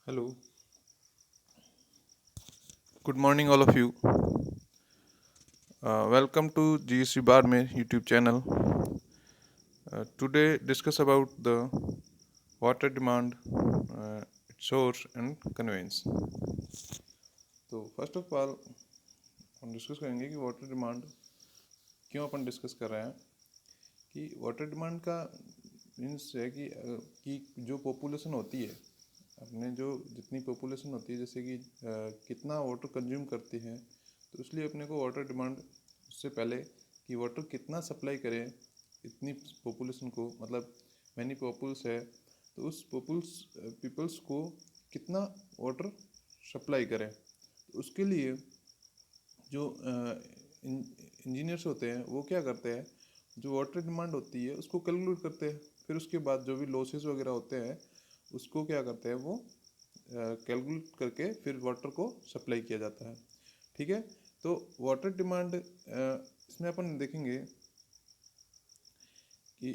Hello, good morning, all of you. Welcome to GSC Barmer YouTube channel. Today, discuss about the water demand, its source and conveyance. तो first of all हम discuss करेंगे कि water demand क्यों अपन discuss कर रहे हैं कि water demand का मीन्स है कि जो पॉपुलेशन होती है अपने जो जितनी पॉपुलेशन होती है जैसे कि कितना वाटर कंज्यूम करती है तो इसलिए अपने को वाटर डिमांड उससे पहले कि वाटर कितना सप्लाई करें इतनी पॉपुलेशन को मतलब मैनी पॉपुल्स है तो उस पीपल्स को कितना वाटर सप्लाई करें तो उसके लिए जो इंजीनियर्स होते हैं वो क्या करते हैं जो वाटर डिमांड होती है उसको कैलकुलेट करते हैं फिर उसके बाद जो भी लॉसेस वगैरह होते हैं उसको क्या करते हैं वो कैलकुलेट करके फिर वाटर को सप्लाई किया जाता है। ठीक है, तो वाटर डिमांड इसमें अपन देखेंगे कि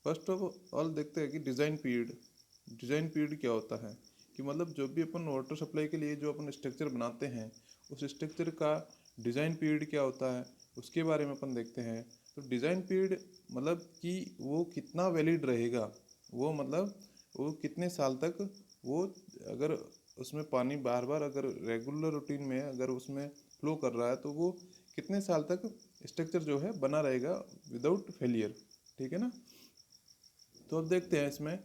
फर्स्ट ऑफ ऑल देखते हैं कि डिज़ाइन पीरियड क्या होता है कि मतलब जो भी अपन वाटर सप्लाई के लिए जो अपन स्ट्रक्चर बनाते हैं उस स्ट्रक्चर का डिज़ाइन पीरियड क्या होता है उसके बारे में अपन देखते हैं। तो डिज़ाइन पीरियड मतलब कि वो कितना वैलिड रहेगा, वो मतलब वो कितने साल तक वो अगर उसमें पानी बार बार अगर रेगुलर रूटीन में अगर उसमें फ्लो कर रहा है तो वो कितने साल तक स्ट्रक्चर जो है बना रहेगा विदाउट फेलियर। ठीक है ना, तो अब देखते हैं इसमें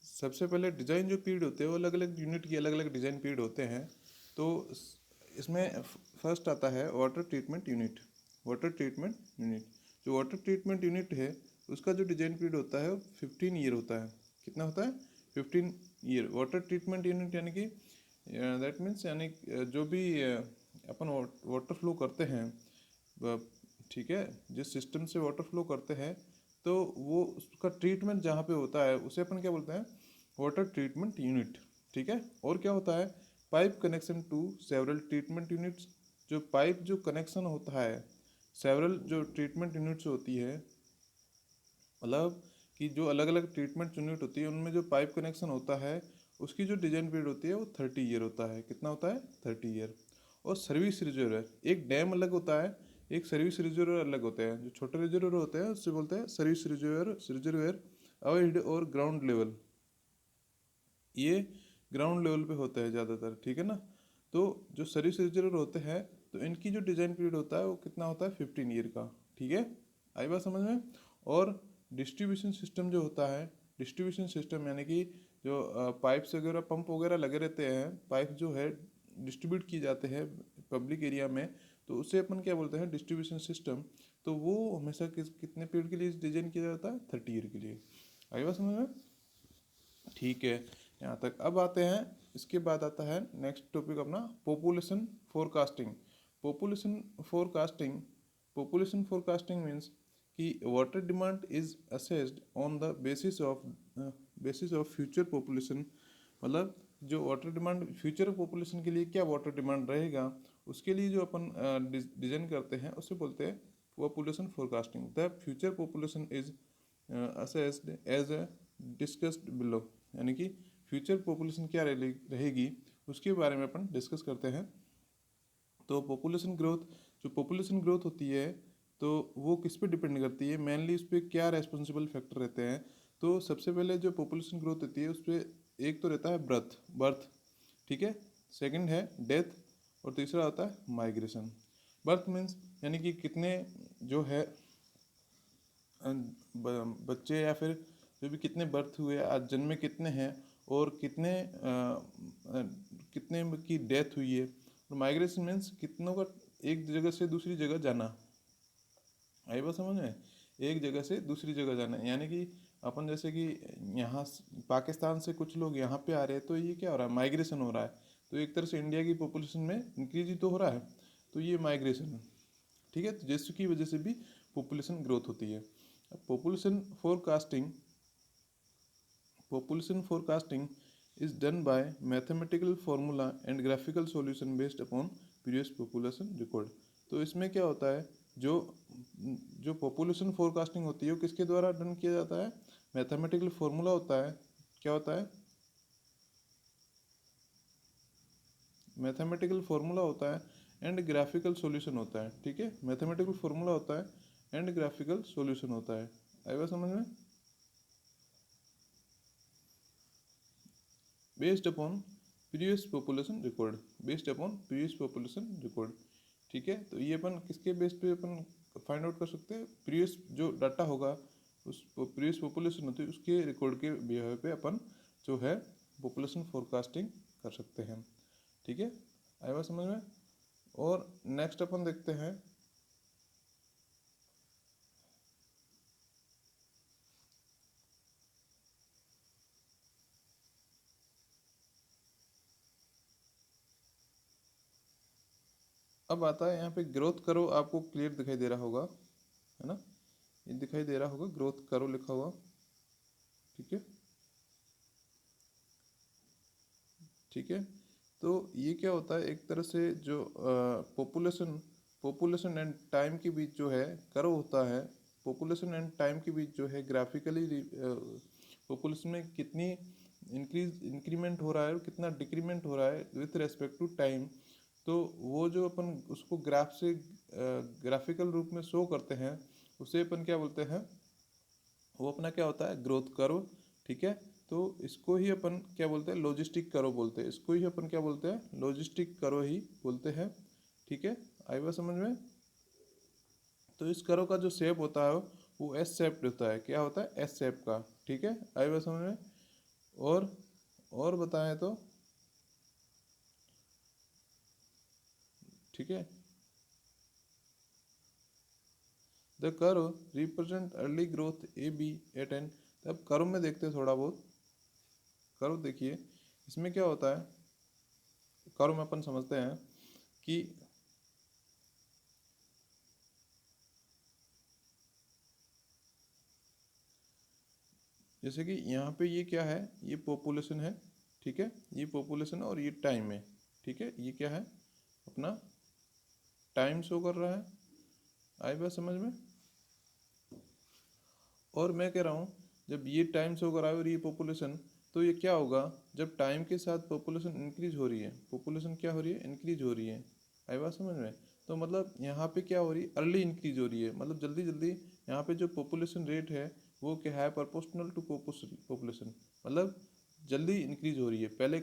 सबसे पहले डिज़ाइन जो पीरियड होते हैं वो अलग अलग यूनिट की अलग अलग डिज़ाइन पीरियड होते हैं। तो इसमें फर्स्ट आता है वाटर ट्रीटमेंट यूनिट। जो वाटर ट्रीटमेंट यूनिट है उसका जो डिज़ाइन पीरियड होता है 15 ईयर होता है। कितना होता है? 15 ईयर। वाटर ट्रीटमेंट यूनिट यानी कि दैट मीन्स यानी जो भी अपन वाटर फ्लो करते हैं, ठीक है, जिस सिस्टम से वाटर फ्लो करते हैं तो वो उसका ट्रीटमेंट जहाँ पे होता है उसे अपन क्या बोलते हैं? Water treatment unit. ठीक है, और क्या होता है? Pipe connection to several treatment units. जो पाइप जो कनेक्शन होता है सेवरल जो ट्रीटमेंट यूनिट्स होती है मतलब कि जो अलग अलग ट्रीटमेंट यूनिट होती है उनमें जो पाइप कनेक्शन होता है उसकी जो डिजाइन पीरियड होती है वो 30 ईयर होता है। कितना होता है? 30 ईयर। और सर्विस रिजर्वर, एक डैम अलग होता है, एक सर्विस रिजर्वर अलग होते हैं। जो छोटे रिजर्वर होते हैं उससे बोलते हैं सर्विस रिजर्वर अवॉइड और ग्राउंड लेवल, ये ग्राउंड लेवल पे होता है ज़्यादातर। ठीक है ना, तो जो सर्विस रिजर्वर होते हैं तो इनकी जो डिज़ाइन पीरियड होता है वो कितना होता है? 15 ईयर का। ठीक है, आई बात समझ में? और डिस्ट्रीब्यूशन सिस्टम जो होता है, डिस्ट्रीब्यूशन सिस्टम यानी कि जो पाइप्स वगैरह पंप वगैरह लगे रहते हैं, पाइप जो है डिस्ट्रीब्यूट किए जाते हैं पब्लिक एरिया में, तो उसे अपन क्या बोलते हैं? Distribution system. तो वो हमेशा कितने पीरियड के लिए डिजाइन किया जाता है? 30 ईयर के लिए। आई बात समझ में? ठीक है, यहाँ तक। अब आते हैं, इसके बाद आता है नेक्स्ट टॉपिक अपना population forecasting. Population forecasting population forecasting means कि water demand is assessed on the basis of future population. मतलब जो वाटर डिमांड फ्यूचर पॉपुलेशन के लिए क्या वाटर डिमांड रहेगा उसके लिए जो अपन डिजाइन करते हैं उसे बोलते हैं population forecasting. The future population is assessed as a discussed below, यानी कि फ्यूचर पॉपुलेशन क्या रहेगी उसके बारे में अपन डिस्कस करते हैं। तो पॉपुलेशन ग्रोथ होती है तो वो किस पे डिपेंड करती है? मेनली उस पर क्या रेस्पॉन्सिबल फैक्टर रहते हैं? तो सबसे पहले जो पॉपुलेशन ग्रोथ होती है उस पर एक तो रहता है बर्थ, ठीक है, सेकंड है डेथ और तीसरा होता है माइग्रेशन। बर्थ मीन्स यानी कि कितने जो है बच्चे या फिर जो भी कितने बर्थ हुए, आज जन्मे कितने हैं और कितने की डेथ हुई है। और माइग्रेशन मीन्स कितनों का एक जगह से दूसरी जगह जाना। आई बात समझ में? एक जगह से दूसरी जगह जाना यानी कि अपन जैसे कि यहाँ पाकिस्तान से कुछ लोग यहाँ पे आ रहे हैं तो ये क्या हो रहा है? माइग्रेशन हो रहा है। तो एक तरह से इंडिया की पॉपुलेशन में इंक्रीज ही तो हो रहा है, तो ये माइग्रेशन है। ठीक है, तो जिसकी वजह से भी पॉपुलेशन ग्रोथ होती है। Population forecasting is done by mathematical formula and graphical solution based upon previous population record। तो इसमें क्या होता है? जो जो पॉपुलेशन फोरकास्टिंग होती है वो किसके द्वारा डन किया जाता है? मैथमेटिकल फॉर्मूला होता है। क्या होता है? मैथमेटिकल फॉर्मूला होता है एंड ग्राफिकल सॉल्यूशन होता है, ठीक है। मैथमेटिकल फॉर्मूला होता है एंड ग्राफिकल सॉल्यूशन होता है। आई बात समझ में? Based upon previous population record, based upon previous population record, ठीक है। तो ये अपन किसके बेस पे अपन फाइंड आउट कर सकते हैं? प्रीवियस जो डाटा होगा, उस प्रीवियस पॉपुलेशन होती है उसके रिकॉर्ड के बिहेवियर पे अपन जो है पॉपुलेशन फोरकास्टिंग कर सकते हैं, ठीक है। आई बात समझ में? और नेक्स्ट अपन देखते हैं अब आता है यहाँ पे ग्रोथ करो, आपको क्लियर दिखाई दे रहा होगा, है ना, ये दिखाई दे रहा होगा ग्रोथ करो लिखा हुआ, ठीक है, ठीक है। तो ये क्या होता है, एक तरह से जो पॉपुलेशन एंड टाइम के बीच जो है कर्व होता है, पॉपुलेशन एंड टाइम के बीच जो है ग्राफिकली पॉपुलेशन में कितनी इंक्रीमेंट हो रहा है और कितना डिक्रीमेंट हो रहा है विथ रेस्पेक्ट टू टाइम। तो वो जो अपन उसको ग्राफ से ग्राफिकल रूप में शो करते हैं उसे अपन क्या बोलते हैं, वो अपना क्या होता है ग्रोथ कर्व, ठीक है। तो इसको ही अपन क्या बोलते हैं, लॉजिस्टिक कर्व बोलते हैं, इसको ही अपन क्या बोलते हैं, लॉजिस्टिक कर्व ही बोलते हैं, ठीक है। आई बात समझ में? तो इस कर्व का जो शेप होता है वो एस शेप्ड होता है, क्या होता है, एस शेप का, ठीक है। आई बात समझ में? और बताएं तो, ठीक है, the curve represent early growth A B at N. अब कर्व में देखते हैं थोड़ा बहुत, कर्व देखिए इसमें क्या होता है, कर्व में अपन समझते हैं कि जैसे कि यहाँ पे ये क्या है, ये पॉपुलेशन है, ठीक है, ये पॉपुलेशन और ये टाइम है, ठीक है। ये क्या है, अपना टाइम शो कर रहा है, आई बात समझ में? और मैं कह रहा हूँ जब ये टाइम शो कर रहा है और ये पॉपुलेशन, तो ये क्या होगा, जब टाइम के साथ पॉपुलेशन इंक्रीज हो रही है, पॉपुलेशन क्या हो रही है, इंक्रीज हो रही है, आई बात समझ में? तो मतलब यहाँ पे क्या हो रही है, अर्ली इंक्रीज हो रही है, मतलब जल्दी जल्दी यहाँ पे जो पॉपुलेशन रेट है वो क्या है, प्रोपोर्शनल टू पॉपुलेशन, मतलब जल्दी इंक्रीज हो रही है, पहले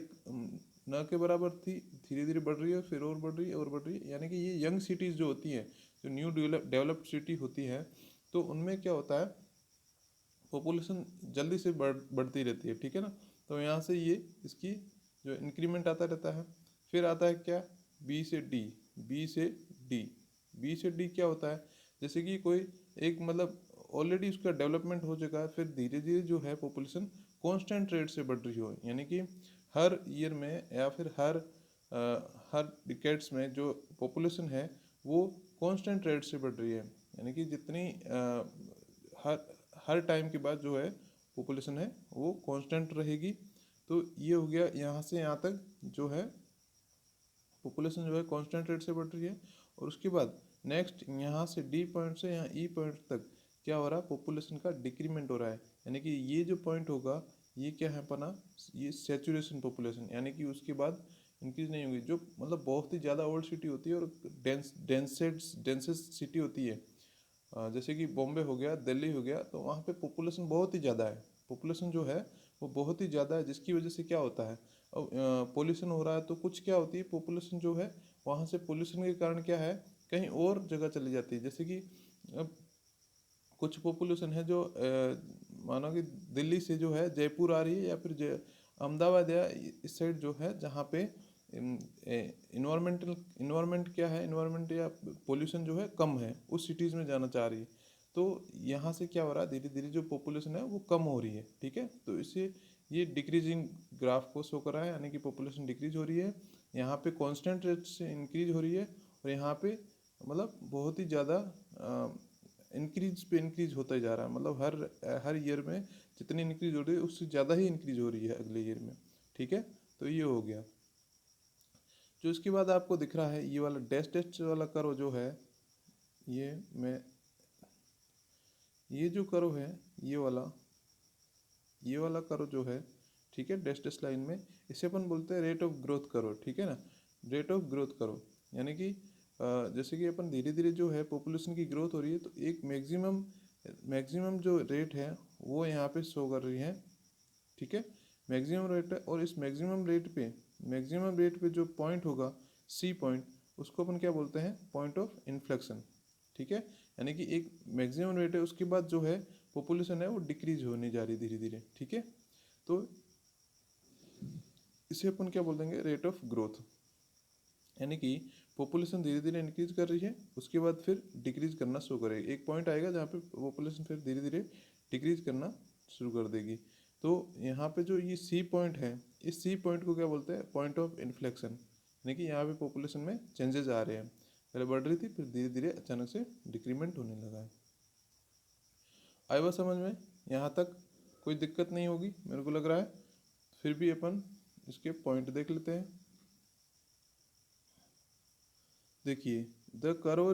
न के बराबर थी, धीरे धीरे बढ़ रही है, फिर और बढ़ रही है और बढ़ रही है। यानी कि ये यंग सिटीज़ जो होती हैं, जो न्यू डेवलप्ड सिटी होती है, तो उनमें क्या होता है, पॉपुलेशन जल्दी से बढ़ती रहती है, ठीक है ना। तो यहाँ से ये इसकी जो इंक्रीमेंट आता रहता है, फिर आता है क्या, बी से डी, बी से डी, बी से डी क्या होता है, जैसे कि कोई एक मतलब ऑलरेडी उसका डेवलपमेंट हो चुका है, फिर धीरे धीरे जो है पॉपुलेशन कांस्टेंट रेट से बढ़ रही हो, यानी कि हर ईयर में या फिर हर डिकेड्स में जो पॉपुलेशन है वो कांस्टेंट रेट से बढ़ रही है, यानी कि जितनी हर हर टाइम के बाद जो है पॉपुलेशन है वो कांस्टेंट रहेगी। तो ये हो गया, यहाँ से यहाँ तक जो है पॉपुलेशन जो है कांस्टेंट रेट से बढ़ रही है। और उसके बाद नेक्स्ट यहाँ से डी पॉइंट से यहाँ ई पॉइंट तक क्या हो रहा है, पॉपुलेशन का डिक्रीमेंट हो रहा है, यानी कि ये जो पॉइंट होगा ये क्या है अपना, ये सेचुरेशन पॉपुलेशन, यानी कि उसके बाद इंक्रीज नहीं होगी, जो मतलब बहुत ही ज़्यादा ओल्ड सिटी होती है और डेंसेस्ट सिटी होती है, जैसे कि बॉम्बे हो गया, दिल्ली हो गया, तो वहाँ पे पॉपुलेशन बहुत ही ज़्यादा है, पॉपुलेशन जो है वो बहुत ही ज़्यादा है, जिसकी वजह से क्या होता है, अब पोल्यूशन हो रहा है तो कुछ क्या होती है, पॉपुलेशन जो है वहाँ से पोल्यूशन के कारण क्या है, कहीं और जगह चली जाती है। जैसे कि अब कुछ पॉपुलेशन है जो मानो कि दिल्ली से जो है जयपुर आ रही है, या फिर अहमदाबाद या इस साइड जो है जहाँ पे इन्वायरमेंट क्या है, इन्वायरमेंट या पोल्यूशन जो है कम है, उस सिटीज़ में जाना चाह रही है। तो यहाँ से क्या हो रहा है, धीरे धीरे जो पॉपुलेशन है वो कम हो रही है, ठीक है। तो इससे ये डिक्रीजिंग ग्राफ को शो कर रहा है, यानी कि पॉपुलेशन डिक्रीज हो रही है, यहाँ पे कांस्टेंट रेट से इंक्रीज हो रही है, और यहाँ पे मतलब बहुत ही ज़्यादा इंक्रीज पे इंक्रीज होता ही जा रहा है, मतलब हर हर ईयर में जितनी इंक्रीज हो रही है उससे ज़्यादा ही इंक्रीज हो रही है अगले ईयर में, ठीक है। तो ये हो गया। जो इसके बाद आपको दिख रहा है ये वाला डैश डैश वाला कर्व जो है, ये मैं ये जो कर्व है, ये वाला कर्व जो है, ठीक है, डैश डैश लाइन में, इसे अपन बोलते हैं रेट ऑफ ग्रोथ कर्व, ठीक है ना। रेट ऑफ ग्रोथ करो, यानी कि जैसे कि अपन धीरे धीरे जो है पॉपुलेशन की ग्रोथ हो रही है, तो एक मैक्सिमम जो रेट है वो यहाँ पे शो कर रही है, ठीक है, मैक्सिमम रेट है। और इस मैक्सिमम रेट पे जो पॉइंट होगा सी पॉइंट, उसको अपन क्या बोलते हैं, पॉइंट ऑफ इन्फ्लेक्शन, ठीक है। यानी कि एक मैक्सिमम रेट है, उसके बाद जो है पॉपुलेशन है वो डिक्रीज होने जा रही धीरे धीरे, ठीक है। तो इसे अपन क्या बोल देंगे, रेट ऑफ ग्रोथ, यानी कि पॉपुलेशन धीरे धीरे इंक्रीज कर रही है, उसके बाद फिर डिक्रीज करना शुरू करेगी। एक पॉइंट आएगा जहाँ पे पॉपुलेशन फिर धीरे धीरे डिक्रीज करना शुरू कर देगी। तो यहाँ पे जो ये सी पॉइंट है, इस सी पॉइंट को क्या बोलते हैं, पॉइंट ऑफ इन्फ्लेक्शन, यानी कि यहाँ पे पॉपुलेशन में चेंजेस आ रहे हैं, पहले बढ़ रही थी फिर धीरे धीरे अचानक से डिक्रीमेंट होने लगा है। आया बात समझ में? यहाँ तक कोई दिक्कत नहीं होगी मेरे को लग रहा है। फिर भी अपन इसके पॉइंट देख लेते हैं। देखिए, the curve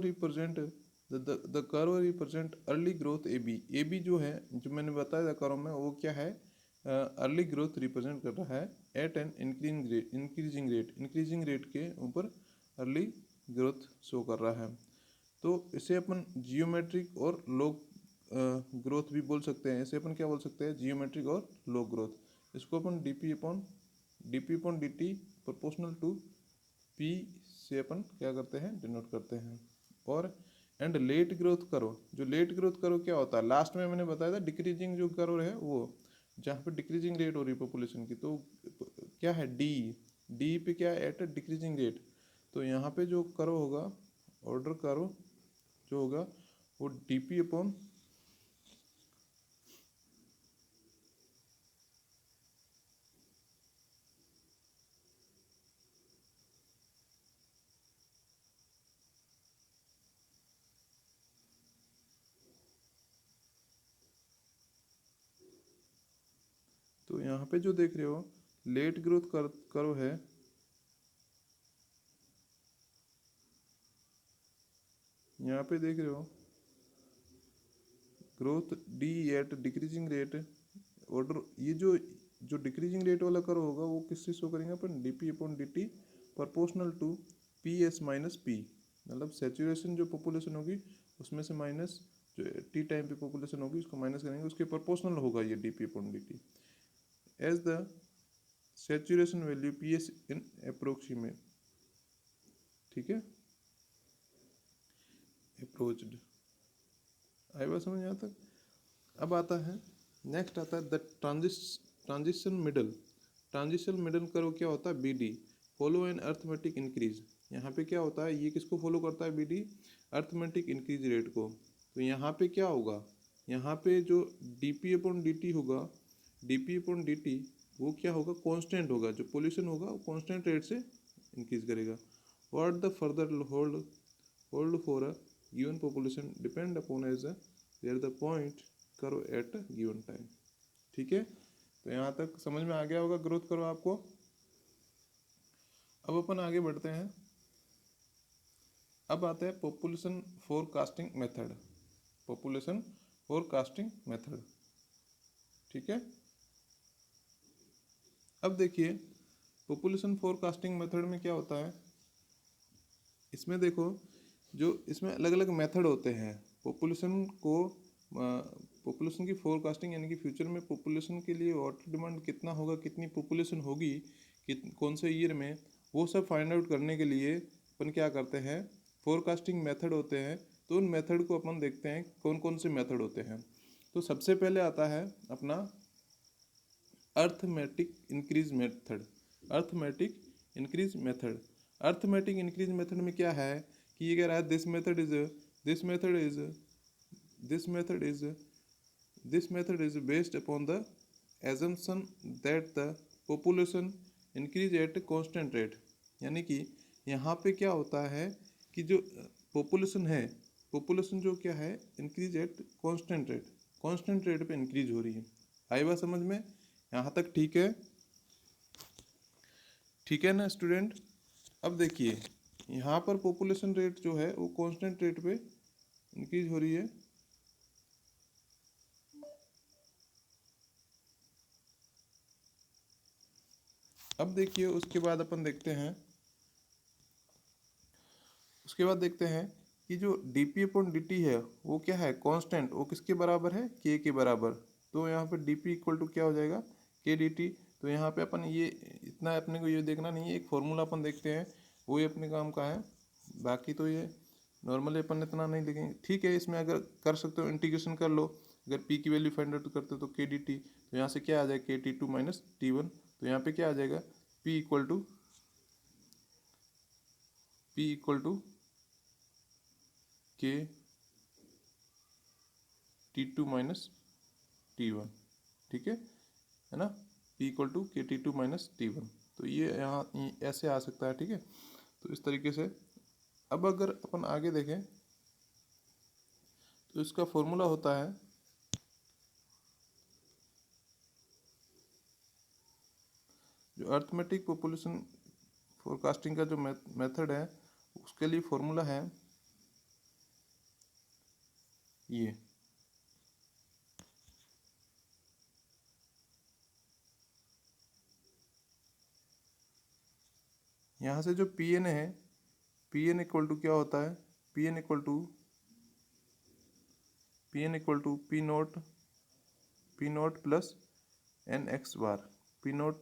represent early growth A B जो है, जो मैंने बताया था कर्व में, वो क्या है, अर्ली ग्रोथ रिप्रेजेंट कर रहा है एट एन इंक्रीजिंग रेट के ऊपर अर्ली ग्रोथ शो कर रहा है। तो इसे अपन जियोमेट्रिक और लॉग ग्रोथ भी बोल सकते हैं। इसे अपन क्या बोल सकते हैं, जियोमेट्रिक और लॉग ग्रोथ। इसको अपन D upon D T proportional to P से अपन क्या करते हैं, डिनोट करते हैं। और एंड लेट ग्रोथ करो, जो लेट ग्रोथ करो क्या होता है, लास्ट में मैंने बताया था डिक्रीजिंग जो करो है वो, जहाँ पे डिक्रीजिंग रेट हो रही है पॉपुलेशन की, तो क्या है, डी पे क्या है, एट डिक्रीजिंग रेट। तो यहाँ पे जो करो होगा, ऑर्डर करो जो होगा वो डी पी अपॉन तो यहाँ पे जो देख रहे हो लेट ग्रोथ करो है, यहाँ पे देख रहे हो growth D at decreasing rate order, ये जो डिक्रीजिंग रेट वाला करो होगा वो किससे शो करेंगे अपन, D P upon D T proportional to P S minus P, मतलब सेचुरेशन जो पॉपुलेशन होगी उसमें से माइनस जो टी टाइम पे पॉपुलेशन होगी उसको माइनस करेंगे, उसके प्रोपोर्शनल होगा ये D P upon D T as the saturation value P S in approximate, ठीक है, अप्रोच्ड। आई बात समझ यहाँ तक? अब आता है नेक्स्ट आता है द ट्रांजिशन मिडल करो क्या होता है, B D follow an arithmetic increase. यहाँ पे क्या होता है, ये किसको फॉलो करता है, B D arithmetic increase rate को। तो यहाँ पे क्या होगा, यहाँ पे जो D P upon D T होगा, D P upon D T वो क्या होगा, कांस्टेंट होगा, जो पोल्यूशन होगा वो कांस्टेंट रेट से इंक्रीज करेगा। What the further hold for a given population depend upon age there the point करो एट गिवन टाइम, ठीक है। तो यहाँ तक समझ में आ गया होगा ग्रोथ करो आपको। अब अपन आगे बढ़ते हैं। अब आते हैं पॉपुलेशन फोरकास्टिंग मेथड, ठीक है। अब देखिए पॉपुलेशन फोरकास्टिंग मेथड में क्या होता है, इसमें देखो जो इसमें अलग अलग मेथड होते हैं पॉपुलेशन की फोरकास्टिंग, यानी कि फ्यूचर में पॉपुलेशन के लिए वाटर डिमांड कितना होगा, कितनी पॉपुलेशन होगी कौन से ईयर में, वो सब फाइंड आउट करने के लिए अपन क्या करते हैं, फोरकास्टिंग मेथड होते हैं। तो उन मेथड को अपन देखते हैं कौन कौन से मेथड होते हैं। तो सबसे पहले आता है अपना अर्थमेटिक इंक्रीज मेथड में क्या है कि ये कह रहा है this method is based upon the assumption that the population increase at constant rate. यानी कि यहाँ पे क्या होता है कि जो पॉपुलेशन जो क्या है, इंक्रीज एट कांस्टेंट रेट पे इंक्रीज हो रही है। आई बात समझ में? यहाँ तक ठीक है ना स्टूडेंट? अब देखिए यहाँ पर पॉपुलेशन रेट जो है वो कांस्टेंट रेट पे इंक्रीज हो रही है। अब देखिए उसके बाद अपन देखते हैं उसके बाद देखते हैं कि जो dp/dt है वो क्या है, कांस्टेंट, वो किसके बराबर है, k के बराबर। तो यहाँ पे dp इक्वल टू क्या हो जाएगा, k dt। तो यहाँ पे अपन ये इतना अपने को ये देखना नहीं है, एक फॉर्मूला अपन देखते हैं, वही अपने काम का है। बाकी तो ये नॉर्मली अपन इतना नहीं लिखेंगे, ठीक है। इसमें अगर कर सकते हो इंटीग्रेशन कर लो, अगर p की वैल्यू फाइंड आउट करते हो तो k dt, तो यहाँ से क्या आ जाएगा k t2 माइनस t1। तो यहाँ पे क्या आ जाएगा p equal to k t2 minus t1, ठीक है ना। p equal to k t2 minus t1। तो ये यहाँ ऐसे आ सकता है, ठीक है। तो इस तरीके से अब अगर अपन आगे देखें तो इसका फॉर्मूला होता है, जो अर्थमेटिक पॉपुलेशन फोरकास्टिंग का जो मेथड है उसके लिए फॉर्मूला है ये। यहाँ से जो पी एन है, पी एन इक्वल टू क्या होता है, P N equal to P note plus N X bar, P note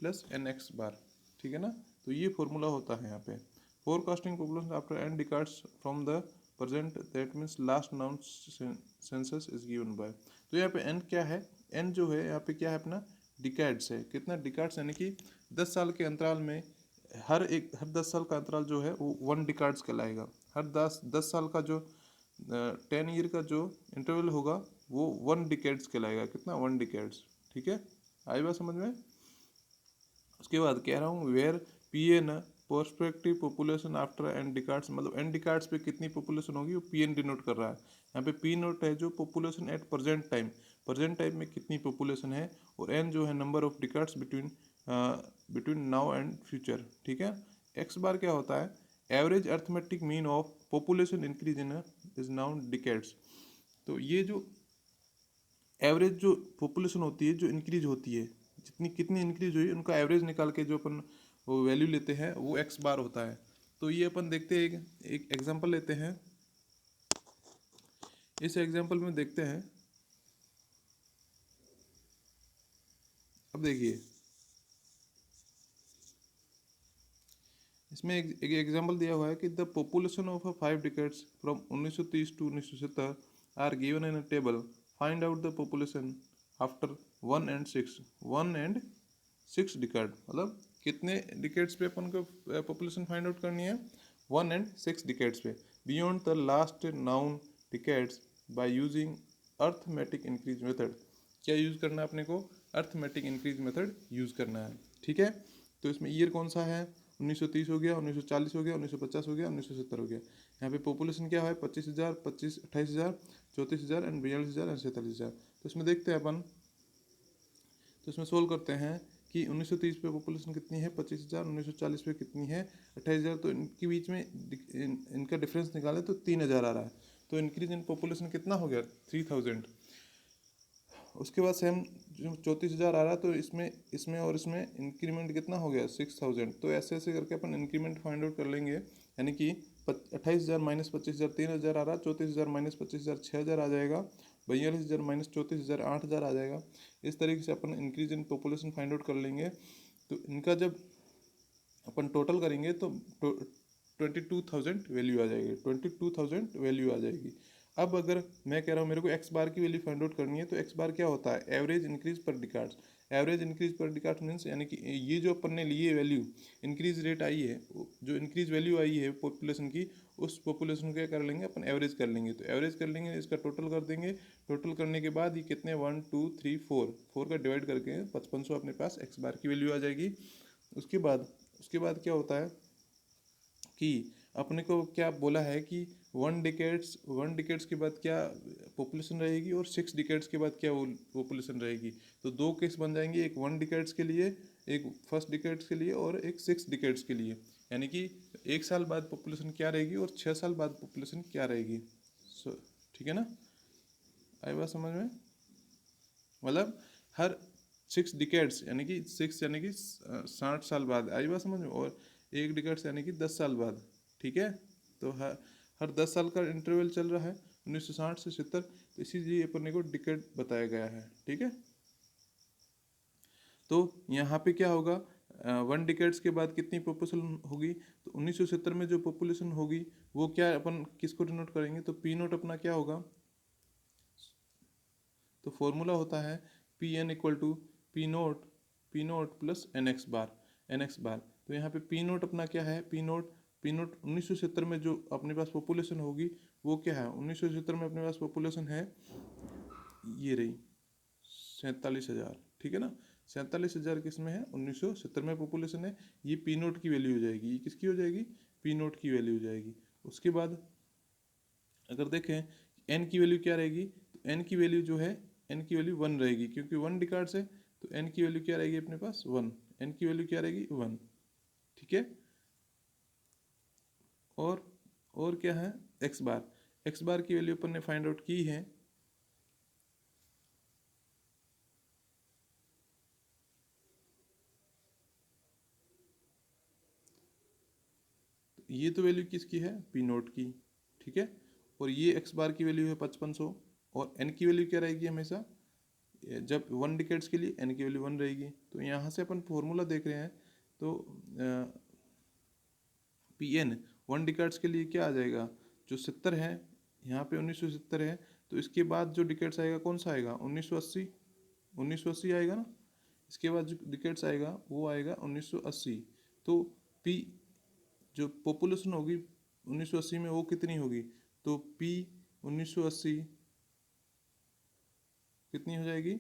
plus N X bar, ठीक है ना। तो ये फॉर्मूला होता है यहाँ पे, forecasting population after N decades from the present, that means last known census is given by. तो यहाँ पे एन क्या है, एन जो है यहाँ पे क्या है अपना डिकैड्स है। कितना डिकैड्स, यानी कि 10 साल के अंतराल में हर 10 साल का अंतराल जो है वो 1 डिकार्ड्स कहलाएगा। हर 10 साल का जो 10 ईयर का जो इंटरवल होगा वो 1 डिकेड्स कहलाएगा। कितना, 1 डिकेड्स, ठीक है। आई बात समझ में। उसके बाद कह रहा हूँ where P N prospective population after N decades, मतलब एन डिकार्ड्स पे कितनी पॉपुलेशन होगी वो पी एन डिनोट कर रहा है। यहाँ पे पी नोट है जो पॉपुलेशन एट प्रेजेंट टाइम में कितनी पॉपुलेशन है, और एन जो है number of decades between now and future, ठीक है। एक्स बार क्या होता है, average arithmetic mean of population increase in is now decades. तो ये जो एवरेज जो पॉपुलेशन होती है, जो इंक्रीज होती है, जितनी कितनी इंक्रीज हुई उनका एवरेज निकाल के जो अपन वो वैल्यू लेते हैं वो एक्स बार होता है। तो ये अपन देखते हैं, एक एग्जांपल लेते हैं। इस एग्जांपल में देखते हैं, अब देखिए इसमें एक एग्जांपल दिया हुआ है कि the population of 5 decades from 1930 to 1970 are given in a table, find out the population after 1 and 6 decade. मतलब कितने डिकेड्स पे अपन को पॉपुलेशन फाइंड आउट करनी है, 1 and 6 डिकेड्स पे, beyond the last noun decades by using arithmetic increase method. क्या use करना है अपने को, अर्थमेटिक इंक्रीज मेथड यूज़ करना है, ठीक है। तो इसमें ईयर कौन सा है, 1930 हो गया, 1940 हो गया, 1950 हो गया, 1970 हो गया। यहाँ पे पॉपुलेशन क्या है, 25,000, 28,000, 34,000 एंड 42,000 एंड 47,000। तो इसमें देखते हैं अपन, तो इसमें सोल्व करते हैं कि 1930 पे पॉपुलेशन कितनी है 25,000, 1940 पे कितनी है 28,000। तो इनके बीच में इनका डिफरेंस निकालें तो 3,000 आ रहा है। तो इंक्रीज इन पॉपुलेशन कितना हो गया, 3,000। उसके बाद सेम जो 34,000 आ रहा है, तो इसमें इसमें और इसमें इंक्रीमेंट कितना हो गया, 6,000। तो ऐसे ऐसे करके अपन इंक्रीमेंट फाइंड आउट कर लेंगे। यानी कि 28,000 माइनस 25,000 3,000 आ रहा है, 34,000 माइनस 25,000 6,000 आ जाएगा, 42,000 माइनस 34,000 8,000 आ जाएगा। इस तरीके से अपन increase in population find out कर लेंगे। तो इनका जब अपन टोटल करेंगे तो 22,000 वैल्यू आ जाएगी, 22,000 वैल्यू आ जाएगी। अब अगर मैं कह रहा हूँ मेरे को एक्स बार की वैल्यू फाइंड आउट करनी है, तो एक्स बार क्या होता है, एवरेज इंक्रीज पर डिकार्ड्स। एवरेज इंक्रीज पर डिकार्ड्स मीन्स यानी कि ये जो अपन ने लिए वैल्यू इंक्रीज रेट आई है, जो इंक्रीज वैल्यू आई है पॉपुलेशन की, उस पॉपुलेशन को क्या कर लेंगे अपन, एवरेज कर लेंगे। तो एवरेज कर लेंगे, इसका टोटल कर देंगे। टोटल करने के बाद ये कितने 1 2 3 4 का डिवाइड करके 5500 अपने पास एक्स बार की वैल्यू आ जाएगी। उसके बाद क्या होता है कि अपने को क्या बोला है कि 1 डिकेड्स के बाद क्या पॉपुलेशन रहेगी और 6 डिकेड्स के बाद क्या पॉपुलेशन रहेगी। तो दो केस बन जाएंगे, एक 1 डिकेड्स के लिए, एक फर्स्ट डिकेड्स के लिए, और एक 6 डिकेड्स के लिए। यानी कि 1 साल बाद पॉपुलेशन क्या रहेगी और 6 साल बाद पॉपुलेशन क्या रहेगी। ठीक है ना, आई बात समझ में। मतलब हर 6 डिकेड्स यानी कि 60 साल बाद, आई बात समझ में, और 1 डिकेड्स यानी कि 10 साल बाद, ठीक है। तो हर 10 साल का इंटरवल चल रहा है 1960 से 70, तो इसीलिए अपने को डिकेड बताया गया है। ठीक है, तो यहाँ पे क्या होगा, 1 डिकेड्स के बाद कितनी पॉपुलेशन होगी, तो 1970 में जो पॉपुलेशन होगी वो क्या अपन किसको डिनोट करेंगे, तो पी नोट अपना क्या होगा, तो फॉर्मूला होता है P N equal to P note plus N X bar. तो यहाँ पे पी नोट अपना क्या है, पी नोट 1970 में जो अपने पास पॉपुलेशन होगी वो क्या है, 1970 में अपने पास पॉपुलेशन है ये रही 47,000। ठीक है ना, 47,000 किस में है, 1970 में पॉपुलेशन है। ये पी नोट की वैल्यू हो जाएगी, ये किसकी हो जाएगी, पी नोट की वैल्यू हो जाएगी। उसके बाद अगर देखें एन की वैल्यू क्या रहेगी, तो एन की वैल्यू जो है, एन की वैल्यू 1 रहेगी, क्योंकि 1 डिकार्ड्स है तो एन की वैल्यू क्या रहेगी अपने पास 1, एन की वैल्यू क्या रहेगी 1। ठीक है, और क्या है, एक्स बार की वैल्यू अपन ने फाइंड आउट की है, ये तो वैल्यू किसकी है, पी नोट की। ठीक है, और ये एक्स बार की वैल्यू है 5500, और एन की वैल्यू क्या रहेगी हमेशा, जब 1 डिकेड्स के लिए एन की वैल्यू 1 रहेगी। तो यहाँ से अपन फॉर्मूला देख रहे हैं, तो पी एन 1 डिकेड्स के लिए क्या आ जाएगा, जो 70 है यहाँ पे 1970 है, तो इसके बाद जो डिकेड्स आएगा कौन सा आएगा, 1980 आएगा ना। इसके बाद जो डिकेड्स आएगा वो आएगा 1980। तो पी जो पॉपुलेशन होगी 1980 में वो कितनी होगी, तो पी 1980 कितनी हो जाएगी,